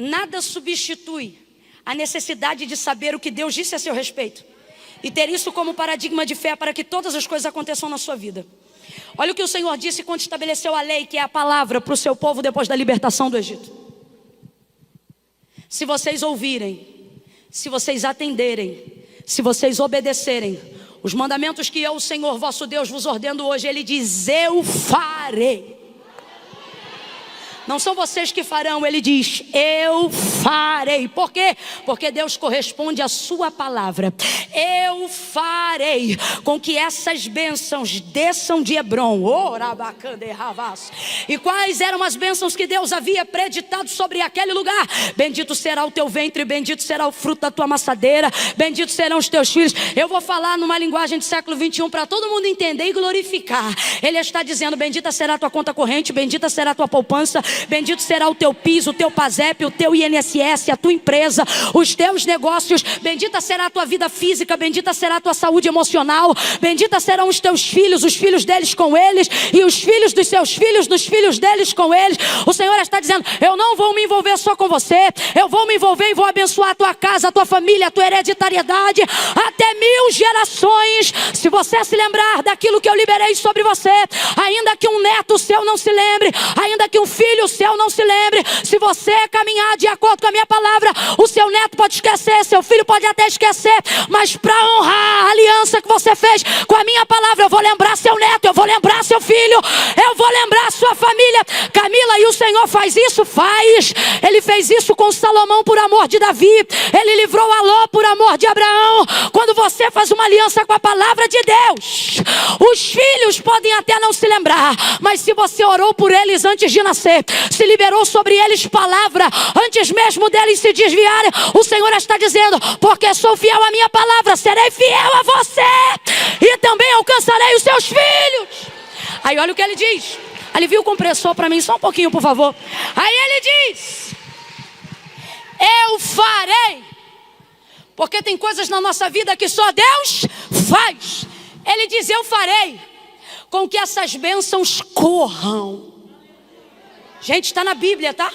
Nada substitui a necessidade de saber o que Deus disse a seu respeito e ter isso como paradigma de fé para que todas as coisas aconteçam na sua vida. Olha o que o Senhor disse quando estabeleceu a lei, que é a palavra para o seu povo depois da libertação do Egito. Se vocês ouvirem, se vocês atenderem, se vocês obedecerem os mandamentos que eu, o Senhor vosso Deus, vos ordeno hoje, Ele diz: eu farei. Não são vocês que farão, Ele diz: eu farei. Por quê? Porque Deus corresponde à sua palavra. Eu farei com que essas bênçãos desçam de Hebrom. E quais eram as bênçãos que Deus havia preditado sobre aquele lugar? Bendito será o teu ventre, bendito será o fruto da tua maçadeira, bendito serão os teus filhos. Eu vou falar numa linguagem do século 21 para todo mundo entender e glorificar. Ele está dizendo: bendita será a tua conta corrente, bendita será a tua poupança, bendito será o teu PIS, o teu PASEP, o teu INSS, a tua empresa, os teus negócios. Bendita será a tua vida física, bendita será a tua saúde emocional, bendita serão os teus filhos, os filhos deles com eles, e os filhos dos seus filhos, dos filhos deles com eles. O Senhor está dizendo: eu não vou me envolver só com você, eu vou me envolver e vou abençoar a tua casa, a tua família, a tua hereditariedade, até 1000 gerações. Se você se lembrar daquilo que eu liberei sobre você, ainda que um neto seu não se lembre, ainda que um filho seu não se lembre, se você caminhar de acordo com a minha palavra, o seu neto pode esquecer, seu filho pode até esquecer, mas para honrar a aliança que você fez com a minha palavra, eu vou lembrar seu neto, eu vou lembrar seu filho, eu vou lembrar sua família. Camila, e o Senhor faz isso? Faz. Ele fez isso com Salomão por amor de Davi, ele livrou a Ló por amor de Abraão. Quando você faz uma aliança com a palavra de Deus, os filhos podem até não se lembrar, mas se você orou por eles antes de nascer, se liberou sobre eles palavra antes mesmo deles se desviarem, o Senhor está dizendo: porque sou fiel à minha palavra, serei fiel a você e também alcançarei os seus filhos. Aí olha o que ele diz. Alivia o compressor para mim só um pouquinho, por favor. Aí ele diz: eu farei. Porque tem coisas na nossa vida que só Deus faz. Ele diz: eu farei com que essas bênçãos corram. Gente, está na Bíblia, tá?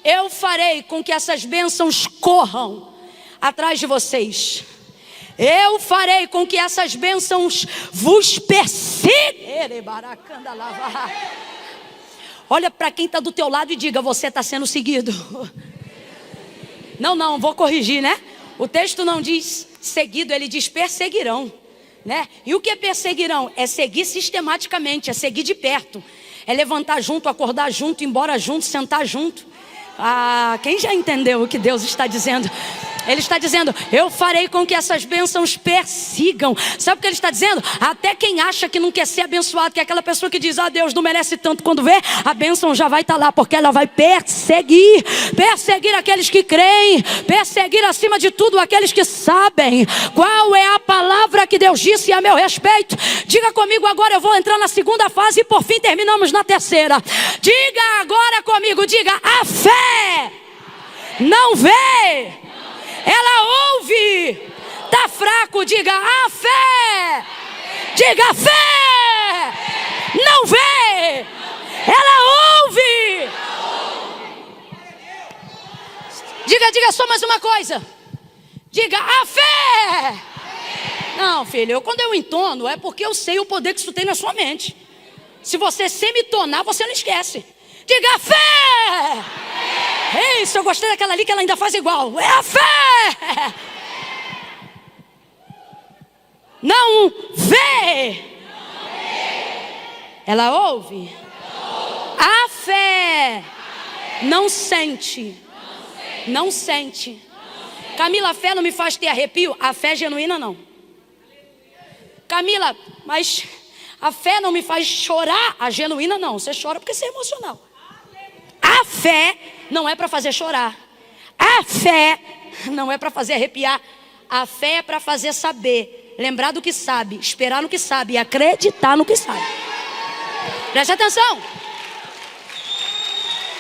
Eu farei com que essas bênçãos corram atrás de vocês. Eu farei com que essas bênçãos vos persigam. Olha para quem está do teu lado e diga: você está sendo seguido. Não, vou corrigir, né? O texto não diz seguido, ele diz perseguirão, né? E o que é perseguirão? É seguir sistematicamente, é seguir de perto. É levantar junto, acordar junto, ir embora junto, sentar junto. Quem já entendeu o que Deus está dizendo? Ele está dizendo: eu farei com que essas bênçãos persigam. Sabe o que ele está dizendo? Até quem acha que não quer ser abençoado, que é aquela pessoa que diz: Deus não merece tanto, quando vê, a bênção já vai estar lá, porque ela vai perseguir. Perseguir aqueles que creem, perseguir acima de tudo aqueles que sabem qual é a palavra que Deus disse a meu respeito. Diga comigo agora, eu vou entrar na segunda fase e por fim terminamos na terceira. Diga agora comigo, diga: a fé não vê, ela ouve. Tá fraco, diga: a fé. Diga: a fé não vê, ela ouve. Diga só mais uma coisa. Diga: a fé. Não, filho, quando eu entono é porque eu sei o poder que isso tem na sua mente. Se você semitonar, você não esquece. Diga: a fé. Isso, eu gostei daquela ali que ela ainda faz igual. É a fé. Não vê, ela ouve. A fé não sente. Não sente. Camila, a fé não me faz ter arrepio? A fé é genuína não. Camila, mas a fé não me faz chorar? A genuína não. Você chora porque você é emocional. A fé não é para fazer chorar. A fé não é para fazer arrepiar. A fé é para fazer saber, lembrar do que sabe, esperar no que sabe e acreditar no que sabe. Preste atenção.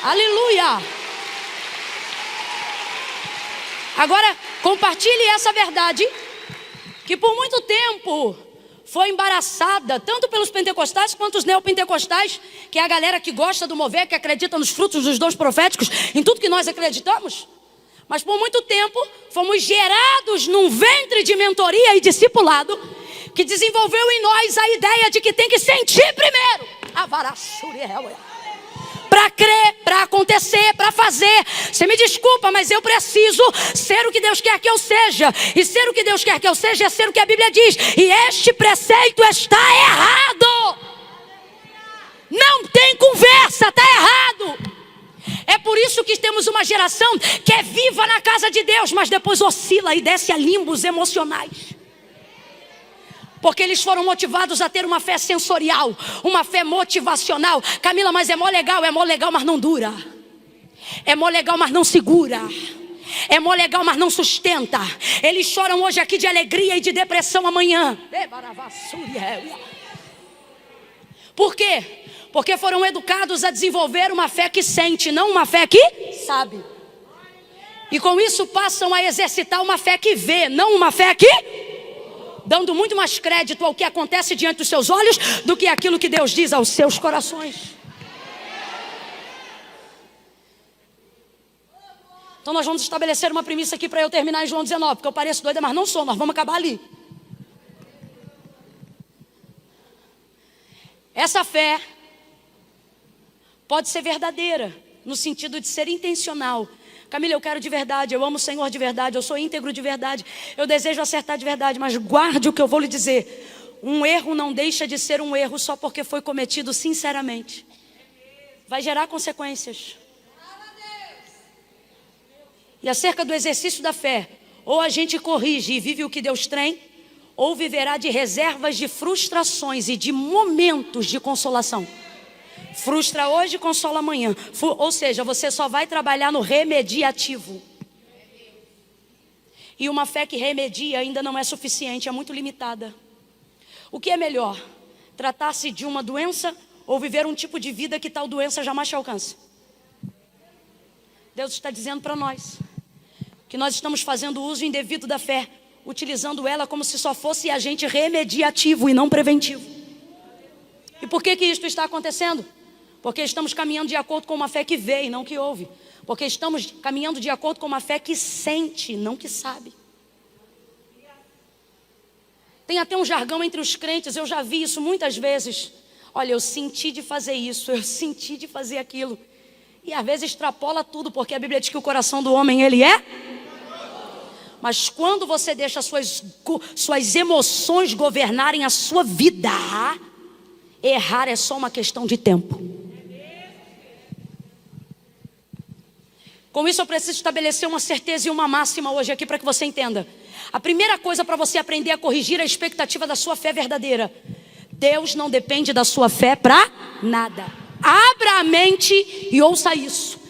Aleluia. Agora, compartilhe essa verdade, que por muito tempo foi embaraçada, tanto pelos pentecostais quanto os neopentecostais, que é a galera que gosta do mover, que acredita nos frutos dos dons proféticos, em tudo que nós acreditamos. Mas por muito tempo fomos gerados num ventre de mentoria e discipulado que desenvolveu em nós a ideia de que tem que sentir primeiro. Para crer, para acontecer, para fazer. Você me desculpa, mas eu preciso ser o que Deus quer que eu seja. E ser o que Deus quer que eu seja é ser o que a Bíblia diz. E este preceito está errado. Não tem conversa, está errado. É por isso que temos uma geração que é viva na casa de Deus, mas depois oscila e desce a limbos emocionais. Porque eles foram motivados a ter uma fé sensorial, uma fé motivacional. Camila, mas é mó legal, mas não dura. É mó legal, mas não segura. É mó legal, mas não sustenta. Eles choram hoje aqui de alegria e de depressão amanhã. Por quê? Porque foram educados a desenvolver uma fé que sente, não uma fé que sabe. E com isso passam a exercitar uma fé que vê, não uma fé que... dando muito mais crédito ao que acontece diante dos seus olhos do que aquilo que Deus diz aos seus corações. Então nós vamos estabelecer uma premissa aqui para eu terminar em João 19, porque eu pareço doida, mas não sou, nós vamos acabar ali. Essa fé pode ser verdadeira, no sentido de ser intencional. Camila, eu quero de verdade, eu amo o Senhor de verdade, eu sou íntegro de verdade, eu desejo acertar de verdade, mas guarde o que eu vou lhe dizer. Um erro não deixa de ser um erro só porque foi cometido sinceramente. Vai gerar consequências. E acerca do exercício da fé, ou a gente corrige e vive o que Deus tem, ou viverá de reservas de frustrações e de momentos de consolação. Frustra hoje, consola amanhã. Ou seja, você só vai trabalhar no remediativo. E uma fé que remedia ainda não é suficiente, é muito limitada. O que é melhor? Tratar-se de uma doença ou viver um tipo de vida que tal doença jamais te alcance? Deus está dizendo para nós que nós estamos fazendo uso indevido da fé, utilizando ela como se só fosse agente remediativo e não preventivo. E por que isto está acontecendo? Porque estamos caminhando de acordo com uma fé que vê e não que ouve. Porque estamos caminhando de acordo com uma fé que sente, não que sabe. Tem até um jargão entre os crentes, eu já vi isso muitas vezes. Olha, eu senti de fazer isso, eu senti de fazer aquilo. E às vezes extrapola tudo, porque a Bíblia diz que o coração do homem, ele é... Mas quando você deixa suas emoções governarem a sua vida, errar é só uma questão de tempo. Com isso eu preciso estabelecer uma certeza e uma máxima hoje aqui para que você entenda. A primeira coisa para você aprender a corrigir a expectativa da sua fé verdadeira: Deus não depende da sua fé para nada. Abra a mente e ouça isso.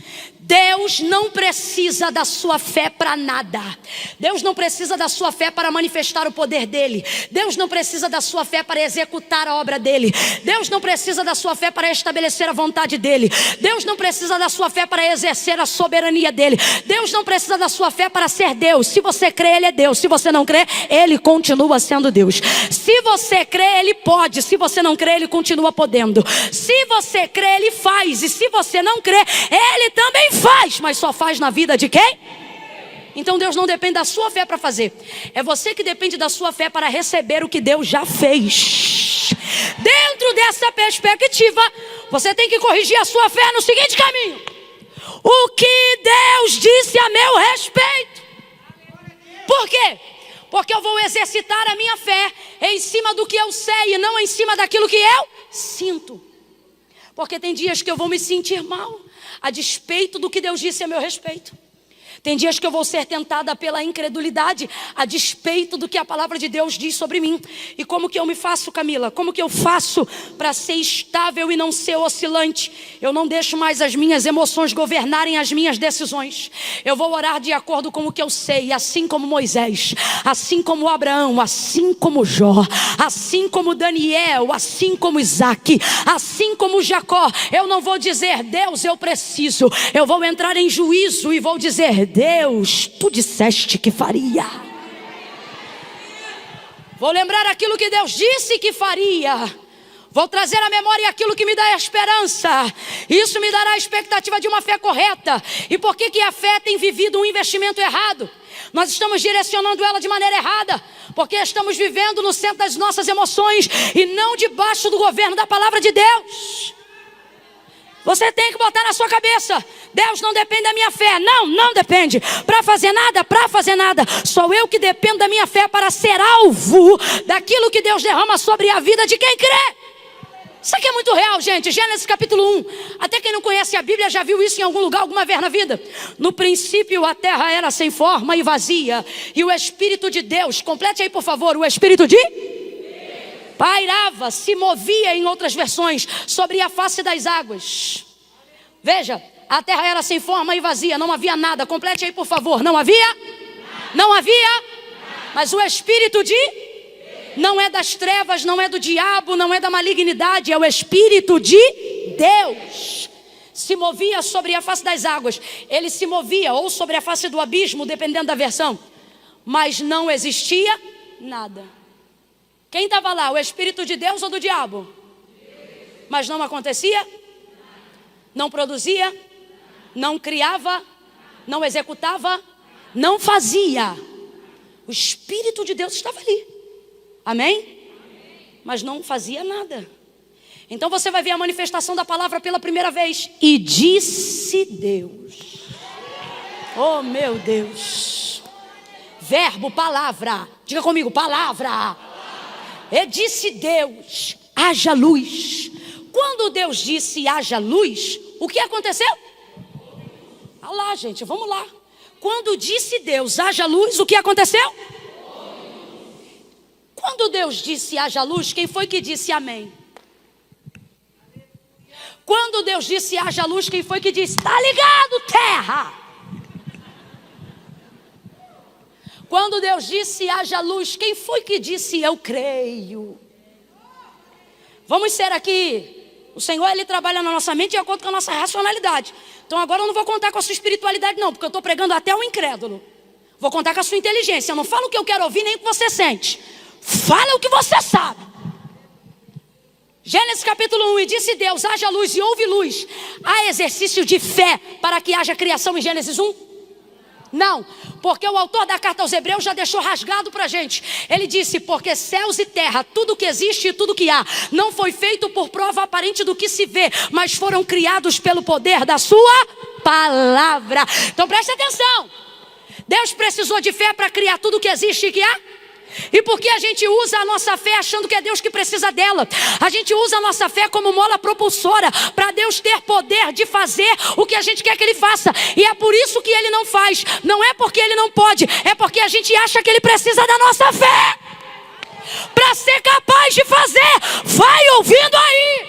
Deus não precisa da sua fé para nada. Deus não precisa da sua fé para manifestar o poder dele. Deus não precisa da sua fé para executar a obra dele. Deus não precisa da sua fé para estabelecer a vontade dele. Deus não precisa da sua fé para exercer a soberania dele. Deus não precisa da sua fé para ser Deus. Se você crê, ele é Deus. Se você não crê, ele continua sendo Deus. Se você crê, ele pode. Se você não crê, ele continua podendo. Se você crê, ele faz. E se você não crê, ele também faz, mas só faz na vida de quem? Então Deus não depende da sua fé para fazer. É você que depende da sua fé para receber o que Deus já fez. Dentro dessa perspectiva, você tem que corrigir a sua fé no seguinte caminho: o que Deus disse a meu respeito. Por quê? Porque eu vou exercitar a minha fé em cima do que eu sei e não em cima daquilo que eu sinto. Porque tem dias que eu vou me sentir mal a despeito do que Deus disse a meu respeito. Tem dias que eu vou ser tentada pela incredulidade a despeito do que a palavra de Deus diz sobre mim. E como que eu me faço, Camila? Como que eu faço para ser estável e não ser oscilante? Eu não deixo mais as minhas emoções governarem as minhas decisões. Eu vou orar de acordo com o que eu sei, assim como Moisés, assim como Abraão, assim como Jó, assim como Daniel, assim como Isaac, assim como Jacó. Eu não vou dizer, Deus, eu preciso. Eu vou entrar em juízo e vou dizer, Deus, tu disseste que faria. Vou lembrar aquilo que Deus disse que faria. Vou trazer à memória aquilo que me dá esperança. Isso me dará a expectativa de uma fé correta. E por que a fé tem vivido um investimento errado? Nós estamos direcionando ela de maneira errada, porque estamos vivendo no centro das nossas emoções e não debaixo do governo da palavra de Deus. Você tem que botar na sua cabeça: Deus não depende da minha fé. Não depende. Para fazer nada. Sou eu que dependo da minha fé para ser alvo daquilo que Deus derrama sobre a vida de quem crê. Isso aqui é muito real, gente. Gênesis capítulo 1. Até quem não conhece a Bíblia já viu isso em algum lugar, alguma vez na vida. No princípio a terra era sem forma e vazia, e o Espírito de Deus, complete aí por favor, o Espírito de pairava, se movia, em outras versões, sobre a face das águas. Veja, a terra era sem forma e vazia, não havia nada. Complete aí por favor, não havia? Não havia? Mas o Espírito de... não é das trevas, não é do diabo, não é da malignidade, é o Espírito de Deus. Se movia sobre a face das águas. Ele se movia ou sobre a face do abismo, dependendo da versão. Mas não existia nada. Quem estava lá, o Espírito de Deus ou do diabo? Mas não acontecia, não produzia, não criava, não executava, não fazia. O Espírito de Deus estava ali. Amém? Mas não fazia nada. Então você vai ver a manifestação da palavra pela primeira vez. E disse Deus. Oh meu Deus. Verbo, palavra. Diga comigo, palavra. E disse Deus, haja luz. Quando Deus disse haja luz, o que aconteceu? Olha lá, gente, vamos lá. Quando disse Deus haja luz, o que aconteceu? Quando Deus disse haja luz, quem foi que disse amém? Quando Deus disse haja luz, quem foi que disse está ligado, terra? Quando Deus disse haja luz, quem foi que disse eu creio? Vamos ser aqui, o Senhor ele trabalha na nossa mente de acordo com a nossa racionalidade. Então agora eu não vou contar com a sua espiritualidade não, porque eu estou pregando até o incrédulo. Vou contar com a sua inteligência. Eu não falo o que eu quero ouvir nem o que você sente. Fala o que você sabe. Gênesis capítulo 1. E disse Deus, haja luz, e houve luz. Há exercício de fé para que haja criação em Gênesis 1? Não, porque o autor da carta aos Hebreus já deixou rasgado para a gente. Ele disse, porque céus e terra, tudo que existe e tudo que há, não foi feito por prova aparente do que se vê, mas foram criados pelo poder da sua palavra. Então preste atenção. Deus precisou de fé para criar tudo que existe e que há? E por que a gente usa a nossa fé achando que é Deus que precisa dela? A gente usa a nossa fé como mola propulsora para Deus ter poder de fazer o que a gente quer que Ele faça. E é por isso que Ele não faz. Não é porque Ele não pode, é porque a gente acha que Ele precisa da nossa fé para ser capaz de fazer. Vai ouvindo aí.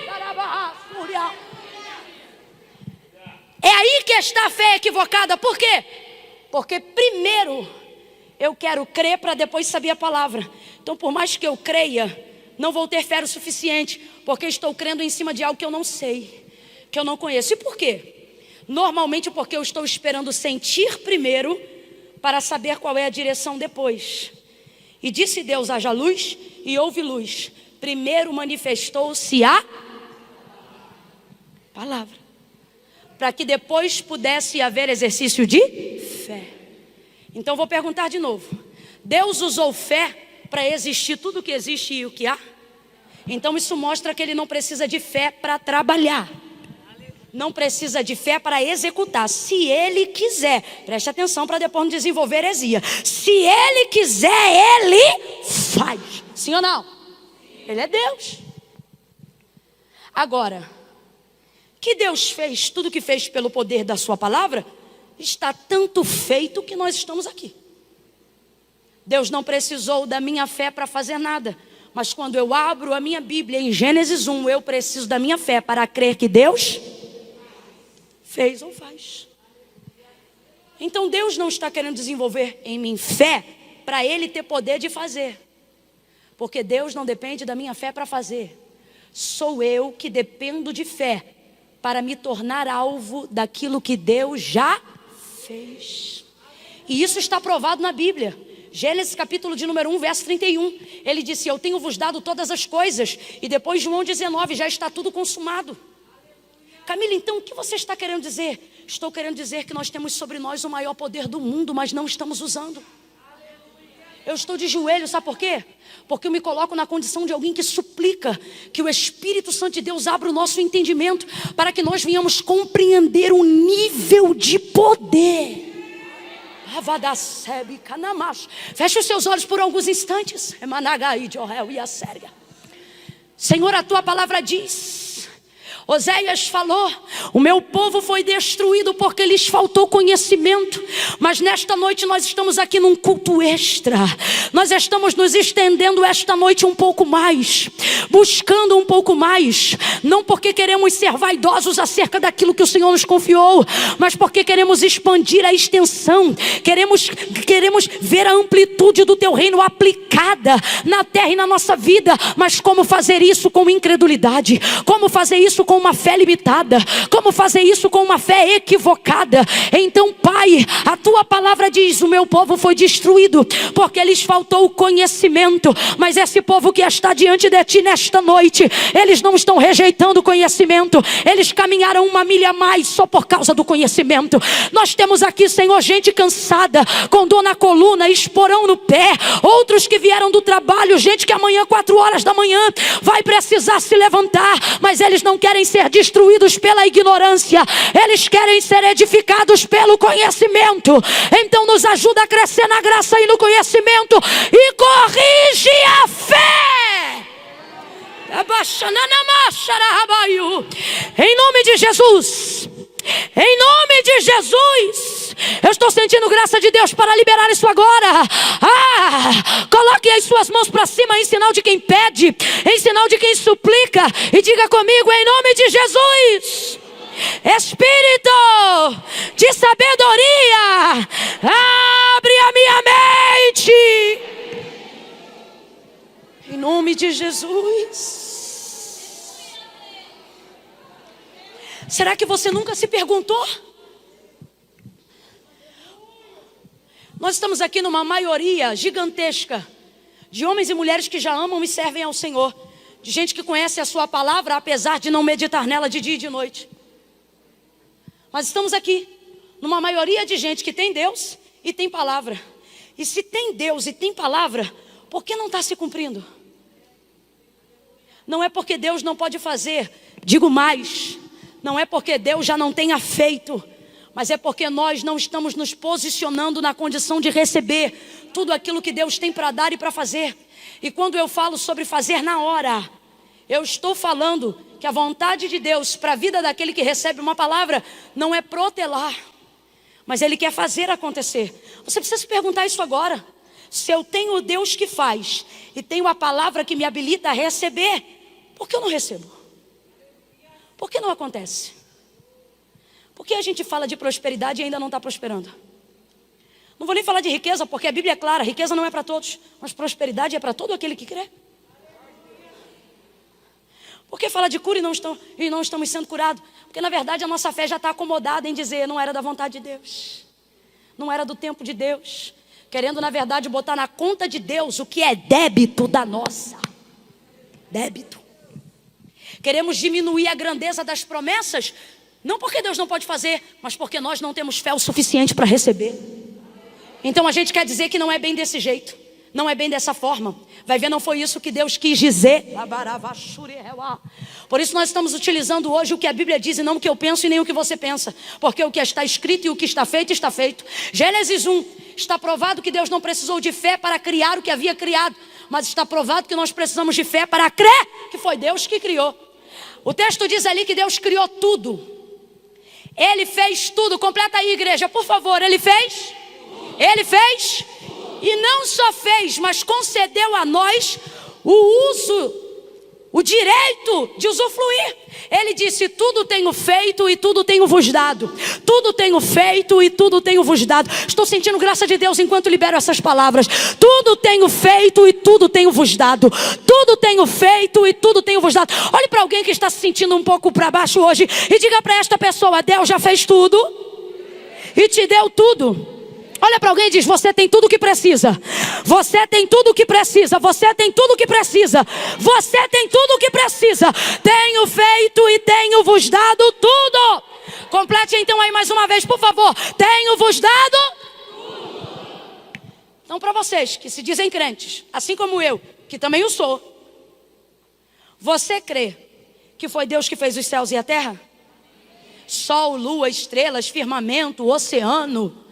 É aí que está a fé equivocada. Por quê? Porque primeiro eu quero crer para depois saber a palavra. Então por mais que eu creia, não vou ter fé o suficiente, porque estou crendo em cima de algo que eu não sei, que eu não conheço. E por quê? Normalmente porque eu estou esperando sentir primeiro para saber qual é a direção depois. E disse Deus, haja luz, e houve luz. Primeiro manifestou-se a palavra, para que depois pudesse haver exercício de fé. Então vou perguntar de novo. Deus usou fé para existir tudo o que existe e o que há? Então isso mostra que Ele não precisa de fé para trabalhar. Não precisa de fé para executar. Se Ele quiser, preste atenção para depois não desenvolver heresia. Se Ele quiser, Ele faz. Sim ou não? Ele é Deus. Agora, que Deus fez tudo o que fez pelo poder da sua palavra, está tanto feito que nós estamos aqui. Deus não precisou da minha fé para fazer nada. Mas quando eu abro a minha Bíblia em Gênesis 1, eu preciso da minha fé para crer que Deus fez ou faz. Então Deus não está querendo desenvolver em mim fé para Ele ter poder de fazer. Porque Deus não depende da minha fé para fazer. Sou eu que dependo de fé para me tornar alvo daquilo que Deus já fez. E isso está provado na Bíblia. Gênesis capítulo de número 1, verso 31. Ele disse: eu tenho vos dado todas as coisas. E depois João 19, já está tudo consumado. Camila, então o que você está querendo dizer? Estou querendo dizer que nós temos sobre nós o maior poder do mundo, mas não estamos usando. Eu estou de joelho, sabe por quê? Porque eu me coloco na condição de alguém que suplica que o Espírito Santo de Deus abra o nosso entendimento para que nós venhamos compreender o nível de poder. Feche os seus olhos por alguns instantes. Senhor, a tua palavra diz, Oséias falou: o meu povo foi destruído porque lhes faltou conhecimento. Mas nesta noite nós estamos aqui num culto extra. Nós estamos nos estendendo esta noite um pouco mais, buscando um pouco mais. Não porque queremos ser vaidosos acerca daquilo que o Senhor nos confiou, mas porque queremos expandir a extensão. Queremos ver a amplitude do teu reino aplicada na terra e na nossa vida. Mas como fazer isso com incredulidade? Como fazer isso com uma fé limitada? Como fazer isso com uma fé equivocada? Então, Pai, a tua palavra diz: o meu povo foi destruído porque lhes faltou o conhecimento. Mas esse povo que está diante de ti nesta noite, eles não estão rejeitando o conhecimento, eles caminharam uma milha a mais só por causa do conhecimento. Nós temos aqui, Senhor, gente cansada, com dor na coluna, esporão no pé, outros que vieram do trabalho, gente que amanhã 4 horas da manhã vai precisar se levantar, mas eles não querem ser destruídos pela ignorância, eles querem ser edificados pelo conhecimento. Então nos ajuda a crescer na graça e no conhecimento, e corrige a fé. Em nome de Jesus, em nome de Jesus, eu estou sentindo graça de Deus para liberar isso agora. Coloque as suas mãos para cima em sinal de quem pede, em sinal de quem suplica, e diga comigo: em nome de Jesus, Espírito de sabedoria, abre a minha mente. Em nome de Jesus. Será que você nunca se perguntou? Nós estamos aqui numa maioria gigantesca de homens e mulheres que já amam e servem ao Senhor, de gente que conhece a sua palavra, apesar de não meditar nela de dia e de noite. Mas estamos aqui numa maioria de gente que tem Deus e tem palavra. E se tem Deus e tem palavra, por que não está se cumprindo? Não é porque Deus não pode fazer, digo mais, não é porque Deus já não tenha feito, mas é porque nós não estamos nos posicionando na condição de receber tudo aquilo que Deus tem para dar e para fazer. E quando eu falo sobre fazer na hora, eu estou falando que a vontade de Deus para a vida daquele que recebe uma palavra não é protelar, mas Ele quer fazer acontecer. Você precisa se perguntar isso agora. Se eu tenho o Deus que faz e tenho a palavra que me habilita a receber, por que eu não recebo? Por que não acontece? Por que a gente fala de prosperidade e ainda não está prosperando? Não vou nem falar de riqueza, porque a Bíblia é clara: riqueza não é para todos, mas prosperidade é para todo aquele que crê. Por que fala de cura e não estamos sendo curados? Porque na verdade a nossa fé já está acomodada em dizer: não era da vontade de Deus, não era do tempo de Deus, querendo na verdade botar na conta de Deus o que é débito da nossa. Débito. Queremos diminuir a grandeza das promessas, não porque Deus não pode fazer, mas porque nós não temos fé o suficiente para receber. Então a gente quer dizer que não é bem desse jeito, não é bem dessa forma. Vai ver, não foi isso que Deus quis dizer. Por isso nós estamos utilizando hoje o que a Bíblia diz e não o que eu penso e nem o que você pensa. Porque o que está escrito e o que está feito, está feito. Gênesis 1, está provado que Deus não precisou de fé para criar o que havia criado, mas está provado que nós precisamos de fé para crer que foi Deus que criou. O texto diz ali que Deus criou tudo. Ele fez tudo. Completa aí, igreja, por favor. Ele fez? Ele fez? E não só fez, mas concedeu a nós o uso, o direito de usufruir. Ele disse: tudo tenho feito e tudo tenho vos dado. Tudo tenho feito e tudo tenho vos dado. Estou sentindo graça de Deus enquanto libero essas palavras. Tudo tenho feito e tudo tenho vos dado. Tudo tenho feito e tudo tenho vos dado. Olhe para alguém que está se sentindo um pouco para baixo hoje e diga para esta pessoa: Deus já fez tudo e te deu tudo. Olha para alguém e diz: você tem tudo o que precisa. Você tem tudo o que precisa. Você tem tudo o que precisa. Você tem tudo o que precisa. Tenho feito e tenho vos dado tudo. Complete então aí mais uma vez, por favor. Tenho vos dado tudo. Então, para vocês que se dizem crentes, assim como eu, que também o sou, você crê que foi Deus que fez os céus e a terra? Sol, lua, estrelas, firmamento, oceano,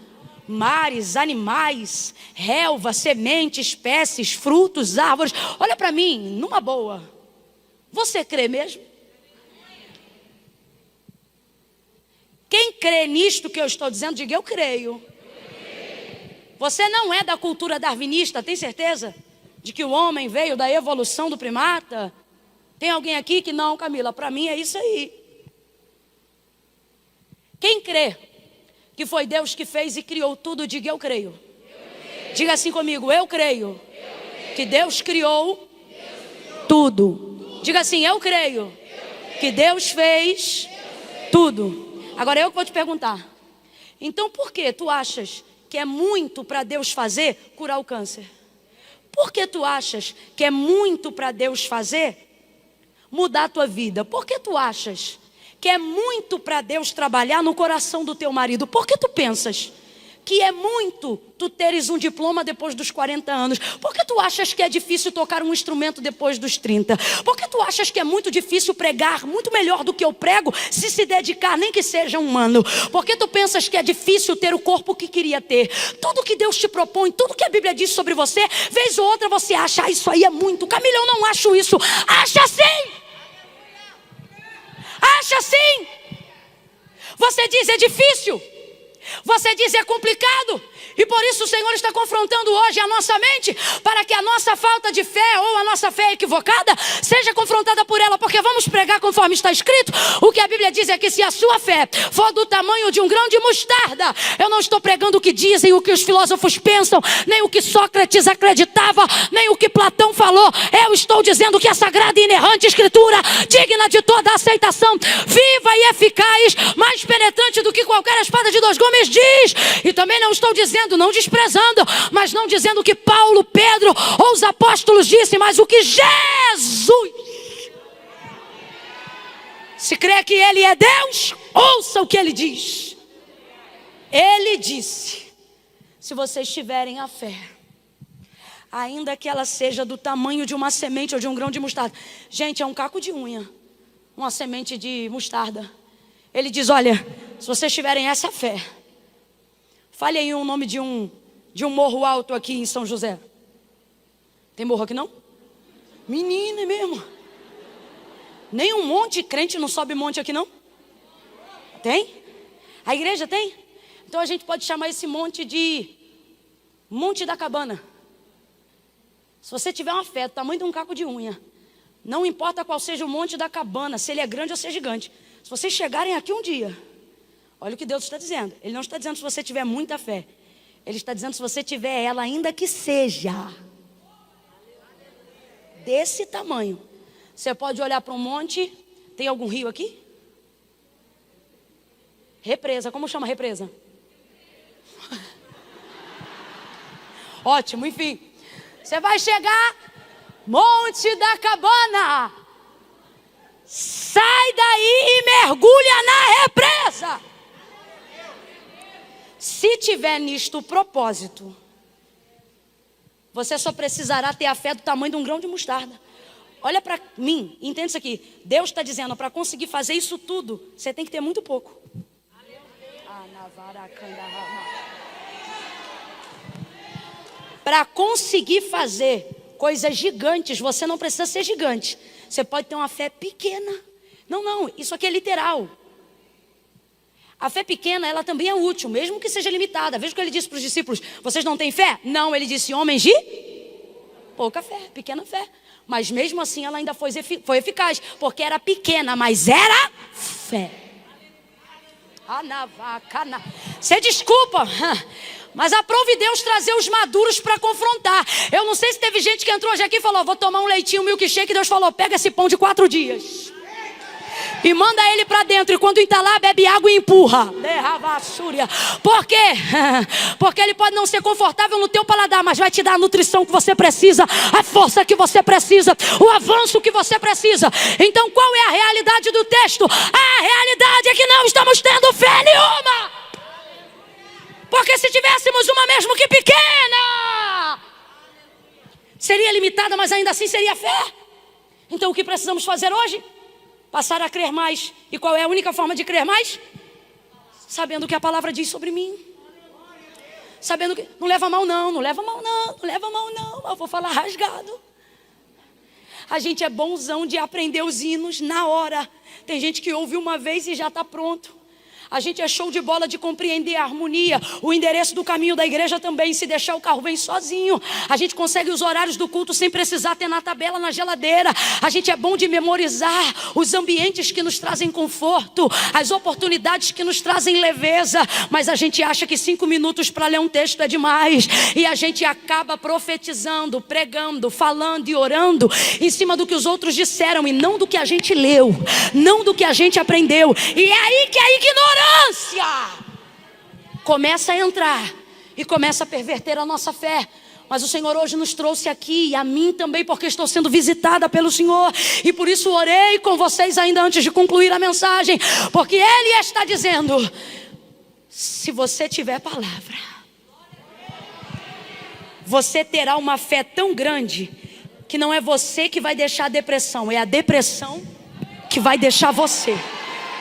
mares, animais, relva, sementes, espécies, frutos, árvores. Olha para mim, numa boa. Você crê mesmo? Quem crê nisto que eu estou dizendo, diga: eu creio. Você não é da cultura darwinista, tem certeza? De que o homem veio da evolução do primata? Tem alguém aqui que não, Camila? Para mim é isso aí. Quem crê que foi Deus que fez e criou tudo, diga: eu creio. Diga assim comigo: eu creio que Deus criou tudo. Diga assim: eu creio que Deus fez tudo. Agora eu que vou te perguntar. Então por que tu achas que é muito para Deus fazer curar o câncer? Por que tu achas que é muito para Deus fazer mudar a tua vida? Por que tu achas que é muito para Deus trabalhar no coração do teu marido? Por que tu pensas que é muito tu teres um diploma depois dos 40 anos? Por que tu achas que é difícil tocar um instrumento depois dos 30? Por que tu achas que é muito difícil pregar muito melhor do que eu prego, se dedicar, nem que seja um ano? Por que tu pensas que é difícil ter o corpo que queria ter? Tudo que Deus te propõe, tudo que a Bíblia diz sobre você, vez ou outra você acha: isso aí é muito. Camila, eu não acho isso. Acha sim! Acha sim! Você diz: é difícil. Você diz: é complicado. E por isso o Senhor está confrontando hoje a nossa mente, para que a nossa falta de fé ou a nossa fé equivocada seja confrontada por ela. Porque vamos pregar conforme está escrito. O que a Bíblia diz é que se a sua fé for do tamanho de um grão de mostarda, eu não estou pregando o que dizem, o que os filósofos pensam, nem o que Sócrates acreditava, nem o que Platão falou. Eu estou dizendo que a sagrada e inerrante escritura, digna de toda aceitação, viva e eficaz, mais penetrante do que qualquer espada de dois gumes, diz. E também não estou dizendo, não desprezando, mas não dizendo o que Paulo, Pedro ou os apóstolos disse, mas o que Jesus. Se crê que Ele é Deus, ouça o que Ele diz. Ele disse: se vocês tiverem a fé, ainda que ela seja do tamanho de uma semente ou de um grão de mostarda. Gente, é um caco de unha, uma semente de mostarda. Ele diz: olha, se vocês tiverem essa fé, fale aí o nome de um morro alto aqui em São José. Tem morro aqui não? Menina, é mesmo? Nem um monte de crente não sobe monte aqui não? Tem? A igreja tem? Então a gente pode chamar esse monte de Monte da Cabana. Se você tiver uma fé do tamanho de um caco de unha, não importa qual seja o Monte da Cabana, se ele é grande ou se é gigante, se vocês chegarem aqui um dia, olha o que Deus está dizendo. Ele não está dizendo se você tiver muita fé. Ele está dizendo se você tiver ela, ainda que seja desse tamanho. Você pode olhar para um monte. Tem algum rio aqui? Represa. Como chama a represa? Ótimo, enfim. Você vai chegar, Monte da Cabana. Sai daí e mergulha na represa. Se tiver nisto o propósito, você só precisará ter a fé do tamanho de um grão de mostarda. Olha para mim, entenda isso aqui. Deus está dizendo: para conseguir fazer isso tudo, você tem que ter muito pouco. Para conseguir fazer coisas gigantes, você não precisa ser gigante. Você pode ter uma fé pequena. Não, isso aqui é literal. A fé pequena, ela também é útil, mesmo que seja limitada. Veja o que ele disse para os discípulos: vocês não têm fé? Não, ele disse: homens de pouca fé, pequena fé. Mas mesmo assim ela ainda foi eficaz, porque era pequena, mas era fé. Você desculpa, mas aprove Deus trazer os maduros para confrontar. Eu não sei se teve gente que entrou hoje aqui e falou: vou tomar um leitinho, um milkshake. Deus falou: pega esse pão de 4 dias. E manda ele para dentro. E quando entalar, bebe água e empurra. Por quê? Porque ele pode não ser confortável no teu paladar, mas vai te dar a nutrição que você precisa, a força que você precisa, o avanço que você precisa. Então qual é a realidade do texto? A realidade é que não estamos tendo fé nenhuma. Porque se tivéssemos uma mesmo que pequena, seria limitada, mas ainda assim seria fé. Então o que precisamos fazer hoje? Passar a crer mais. E qual é a única forma de crer mais? Sabendo o que a palavra diz sobre mim. Sabendo que... Não leva mal não, não leva mal não, não leva mal não. Eu vou falar rasgado. A gente é bonzão de aprender os hinos na hora. Tem gente que ouve uma vez e já está pronto. A gente é show de bola de compreender a harmonia, o endereço do caminho da igreja também. Se deixar o carro vem sozinho. A gente consegue os horários do culto sem precisar ter na tabela, na geladeira. A gente é bom de memorizar os ambientes que nos trazem conforto, as oportunidades que nos trazem leveza. Mas a gente acha que 5 minutos para ler um texto é demais. E a gente acaba profetizando, pregando, falando e orando em cima do que os outros disseram e não do que a gente leu, não do que a gente aprendeu. E é aí que a ignorância começa a entrar e começa a perverter a nossa fé. Mas o Senhor hoje nos trouxe aqui, e a mim também, porque estou sendo visitada pelo Senhor. E por isso orei com vocês ainda antes de concluir a mensagem. Porque Ele está dizendo: se você tiver palavra, você terá uma fé tão grande que não é você que vai deixar a depressão, é a depressão que vai deixar você.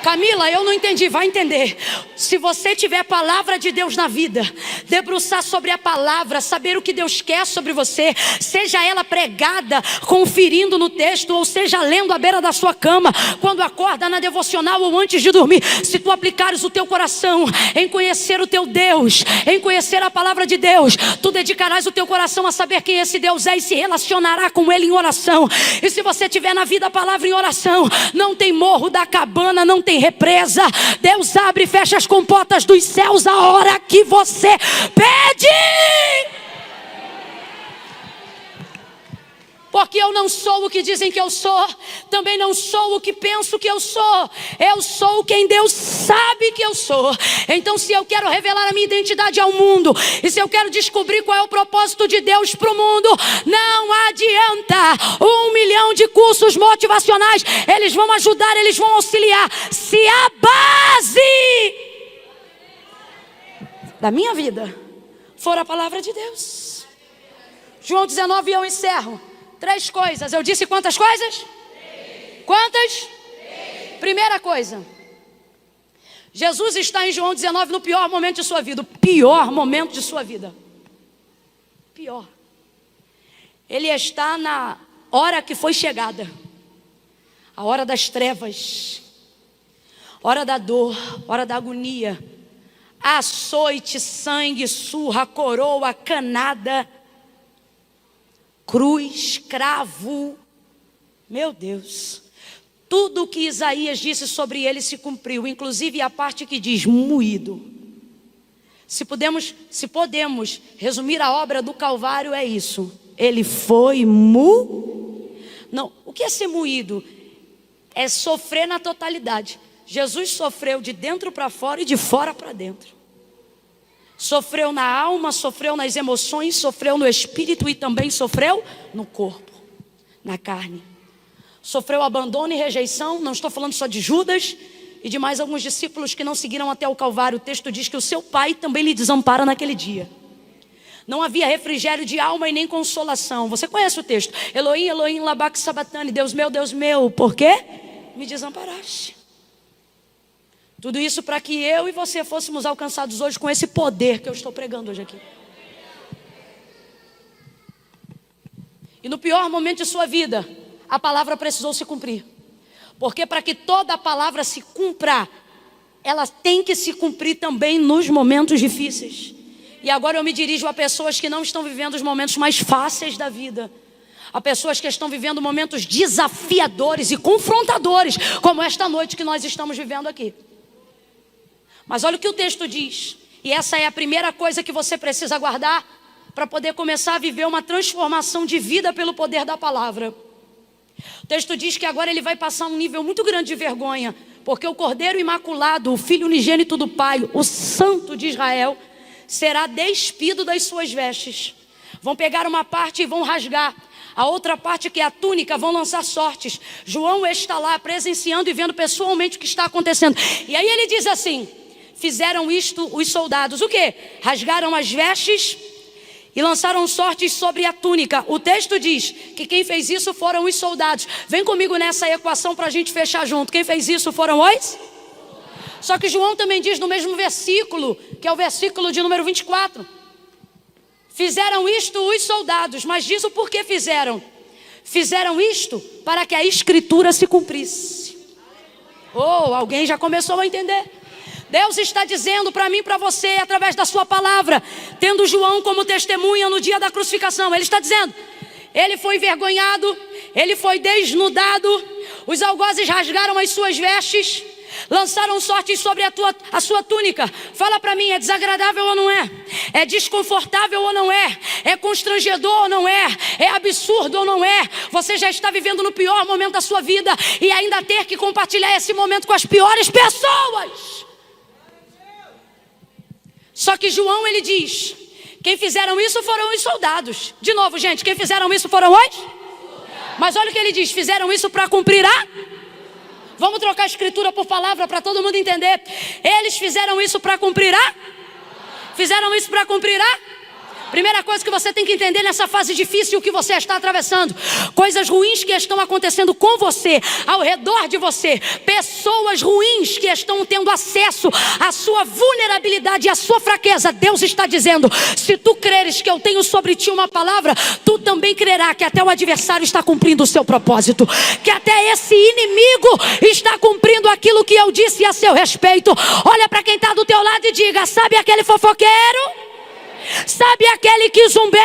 Camila, eu não entendi, vai entender. Se você tiver palavra de Deus na vida, debruçar sobre a palavra, saber o que Deus quer sobre você, seja ela pregada, conferindo no texto, ou seja lendo à beira da sua cama, quando acorda, na devocional ou antes de dormir, se tu aplicares o teu coração em conhecer o teu Deus, em conhecer a palavra de Deus, tu dedicarás o teu coração a saber quem esse Deus é e se relacionará com Ele em oração. E se você tiver na vida a palavra em oração, não tem morro da cabana, não tem represa. Deus abre e fecha as comportas dos céus a hora que você pede. Porque eu não sou o que dizem que eu sou, também não sou o que penso que eu sou. Eu sou quem Deus sabe que eu sou. Então, se eu quero revelar a minha identidade ao mundo, e se eu quero descobrir qual é o propósito de Deus para o mundo, não adianta 1 milhão de cursos motivacionais. Eles vão ajudar, eles vão auxiliar, se a base da minha vida for a palavra de Deus. João 19, eu encerro. 3 coisas. Eu disse quantas coisas? 3. Quantas? 3. Primeira coisa. Jesus está em João 19 no pior momento de sua vida. O pior momento de sua vida. Pior. Ele está na hora que foi chegada. A hora das trevas. Hora da dor. Hora da agonia. Açoite, sangue, surra, coroa, canada, cruz, cravo. Meu Deus. Tudo o que Isaías disse sobre ele se cumpriu, inclusive a parte que diz moído. Se podemos resumir a obra do Calvário, é isso. Ele foi Não, o que é ser moído? É sofrer na totalidade. Jesus sofreu de dentro para fora e de fora para dentro. Sofreu na alma, sofreu nas emoções, sofreu no espírito e também sofreu no corpo, na carne. Sofreu abandono e rejeição. Não estou falando só de Judas e de mais alguns discípulos que não seguiram até o Calvário. O texto diz que o seu pai também lhe desampara naquele dia. Não havia refrigério de alma e nem consolação. Você conhece o texto? Elohim, Elohim, labak sabatani. Deus meu, por quê me desamparaste? Tudo isso para que eu e você fôssemos alcançados hoje com esse poder que eu estou pregando hoje aqui. E no pior momento de sua vida, a palavra precisou se cumprir. Porque para que toda a palavra se cumpra, ela tem que se cumprir também nos momentos difíceis. E agora eu me dirijo a pessoas que não estão vivendo os momentos mais fáceis da vida. A pessoas que estão vivendo momentos desafiadores e confrontadores, como esta noite que nós estamos vivendo aqui. Mas olha o que o texto diz. E essa é a primeira coisa que você precisa guardar para poder começar a viver uma transformação de vida pelo poder da palavra. texto diz que agora ele vai passar um nível muito grande de vergonha, porque o Cordeiro Imaculado, o Filho unigênito do Pai, o Santo de Israel, será despido das suas vestes. Vão pegar uma parte e vão rasgar. A outra parte, que é a túnica, vão lançar sortes. João está lá presenciando e vendo pessoalmente o que está acontecendo. E aí ele diz assim: fizeram isto os soldados. O quê? Rasgaram as vestes e lançaram sortes sobre a túnica. O texto diz que quem fez isso foram os soldados. Vem comigo nessa equação para a gente fechar junto. Quem fez isso foram os? Só que João também diz no mesmo versículo, que é o versículo de número 24. Fizeram isto os soldados, mas diz o porquê fizeram. Fizeram isto para que a escritura se cumprisse. Oh, alguém já começou a entender. Deus está dizendo para mim e para você, através da sua palavra, tendo João como testemunha no dia da crucificação. Ele está dizendo, ele foi envergonhado, ele foi desnudado, os algozes rasgaram as suas vestes, lançaram sortes sobre a sua túnica. Fala para mim, é desagradável ou não é? É desconfortável ou não é? É constrangedor ou não é? É absurdo ou não é? Você já está vivendo no pior momento da sua vida e ainda ter que compartilhar esse momento com as piores pessoas. Só que João, ele diz, quem fizeram isso foram os soldados. De novo, gente, quem fizeram isso foram os? Mas olha o que ele diz, fizeram isso para cumprir a... Vamos trocar a escritura por palavra para todo mundo entender. Eles fizeram isso para cumprir a... Fizeram isso para cumprir a... Primeira coisa que você tem que entender nessa fase difícil que você está atravessando. Coisas ruins que estão acontecendo com você, ao redor de você. Pessoas ruins que estão tendo acesso à sua vulnerabilidade e à sua fraqueza. Deus está dizendo, se tu creres que eu tenho sobre ti uma palavra, tu também crerá que até o adversário está cumprindo o seu propósito. Que até esse inimigo está cumprindo aquilo que eu disse a seu respeito. Olha para quem está do teu lado e diga, sabe aquele fofoqueiro? Sabe aquele quizumbeiro?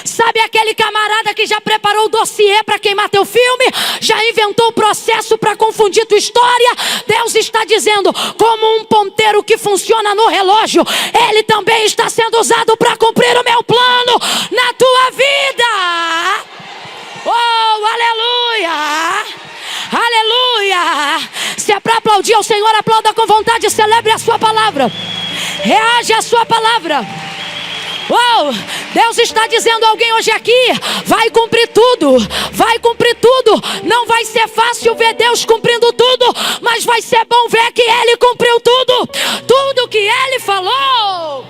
Sabe aquele camarada que já preparou o dossiê para queimar teu filme? Já inventou o processo para confundir tua história? Deus está dizendo, como um ponteiro que funciona no relógio, ele também está sendo usado para cumprir o meu plano na tua vida. Oh, aleluia! Aleluia! Se é para aplaudir ao Senhor, aplauda com vontade, celebre a sua palavra. Reage à sua palavra. Uau, Deus está dizendo a alguém hoje aqui, vai cumprir tudo, vai cumprir tudo. Não vai ser fácil ver Deus cumprindo tudo, mas vai ser bom ver que Ele cumpriu tudo. Tudo que Ele falou.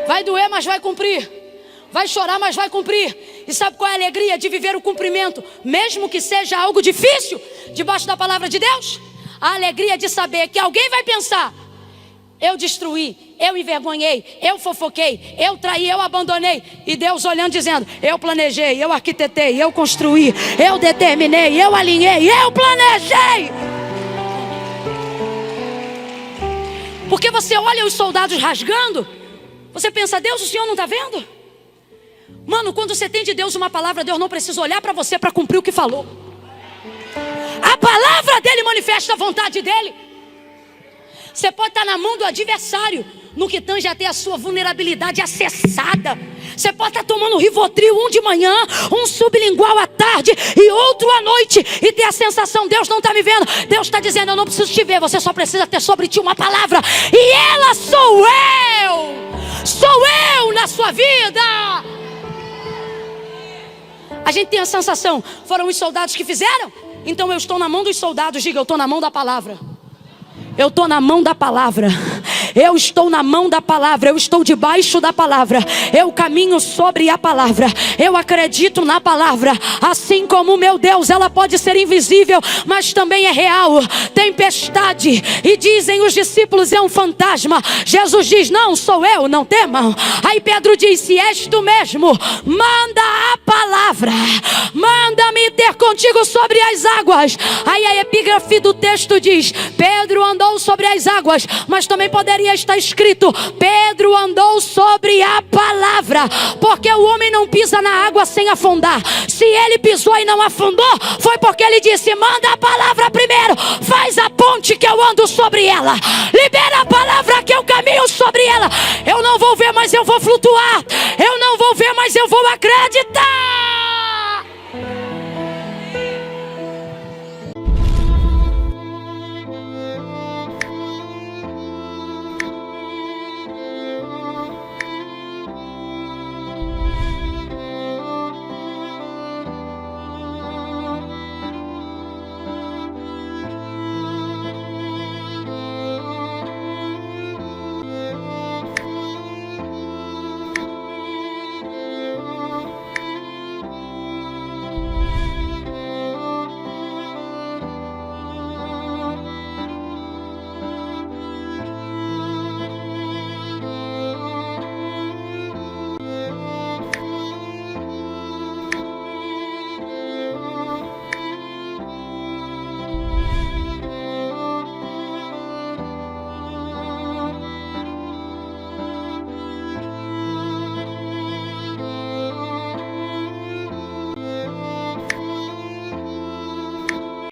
Vai doer, mas vai cumprir. Vai chorar, mas vai cumprir. E sabe qual é a alegria de viver o cumprimento, mesmo que seja algo difícil, debaixo da palavra de Deus? A alegria de saber que alguém vai pensar, eu destruí, eu envergonhei, eu fofoquei, eu traí, eu abandonei. E Deus olhando dizendo, eu planejei, eu arquitetei, eu construí, eu determinei, eu alinhei, eu planejei. Porque você olha os soldados rasgando, você pensa, Deus, o Senhor não está vendo? Mano, quando você tem de Deus uma palavra, Deus não precisa olhar para você para cumprir o que falou. A palavra dele manifesta a vontade dele. Você pode estar na mão do adversário, no que tange até a sua vulnerabilidade acessada. Você pode estar tomando um Rivotril, um de manhã, um sublingual à tarde e outro à noite, e ter a sensação, Deus não está me vendo. Deus está dizendo, eu não preciso te ver, você só precisa ter sobre ti uma palavra. E ela sou eu na sua vida. A gente tem a sensação, foram os soldados que fizeram? Então eu estou na mão dos soldados, diga, eu estou na mão da palavra. Eu estou na mão da palavra. Eu estou na mão da palavra. Eu estou debaixo da palavra. Eu caminho sobre a palavra. Eu acredito na palavra. Assim como meu Deus, ela pode ser invisível, mas também é real. Tempestade, e dizem os discípulos, é um fantasma. Jesus diz, não sou eu, não temam. Aí Pedro diz, se és tu mesmo, manda a palavra. Manda-me ter contigo sobre as águas. Aí a epígrafe do texto diz, Pedro andou sobre as águas, mas também poderia estar escrito, Pedro andou sobre a palavra, porque o homem não pisa na água sem afundar. Se ele pisou e não afundou, foi porque ele disse, manda a palavra primeiro, faz a ponte que eu ando sobre ela, libera a palavra que eu caminho sobre ela. Eu não vou ver, mas eu vou flutuar. Eu não vou ver, mas eu vou acreditar.